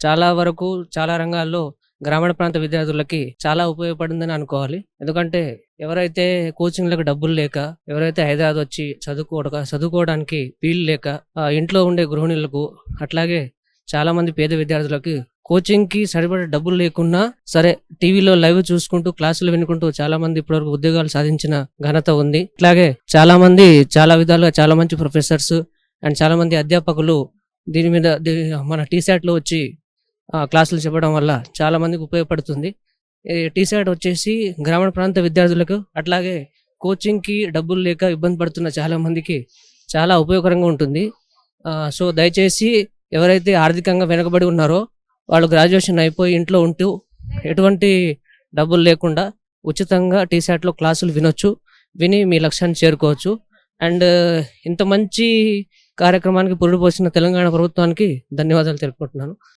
చాలా వరకు చాలా రంగాల్లో గ్రామీణ ప్రాంత విద్యార్థులకి చాలా ఉపయోగపడిందని అనుకోవాలి. ఎందుకంటే ఎవరైతే కోచింగ్‌లకు డబ్బులు లేక, ఎవరైతే హైదరాబాద్ వచ్చి చదువుకోవడానికి వీలు లేక ఇంట్లో ఉండే గృహిణులకు, అట్లాగే చాలామంది పేద విద్యార్థులకి కోచింగ్‌కి సరిపడా డబ్బులు లేకున్నా సరే టీవీలో లైవ్ చూసుకుంటూ, క్లాసులు వినుకుంటూ చాలామంది ఇప్పటివరకు ఉద్యోగాలు సాధించిన ఘనత ఉంది. అట్లాగే చాలామంది చాలా విధాలుగా చాలా మంచి ప్రొఫెసర్స్ అండ్ చాలామంది అధ్యాపకులు దీని మీద మన టీశాట్‌లో వచ్చి క్లాసులు చెప్పడం వల్ల చాలా మందికి ఉపయోగపడుతుంది. ఈ టీశాట్ వచ్చేసి గ్రామీణ ప్రాంత విద్యార్థులకు, అట్లాగే కోచింగ్‌కి డబ్బులు లేక ఇబ్బంది పడుతున్న చాలా మందికి చాలా ఉపయోగకరంగా ఉంటుంది. సో, దయచేసి ఎవరైతే ఆర్థికంగా వెనుకబడి ఉన్నారో వాళ్ళు గ్రాడ్యుయేషన్ అయిపోయి ఇంట్లో ఉంటూ ఎటువంటి డబ్బులు లేకుండా ఉచితంగా టీశాట్‌లో క్లాసులు వినొచ్చు. విని మీ లక్ష్యాన్ని చేరుకోవచ్చు. అండ్ ఇంత మంచి కార్యక్రమానికి పురుడు పోసిన తెలంగాణ ప్రభుత్వానికి ధన్యవాదాలు తెలుపుకుంటున్నాను.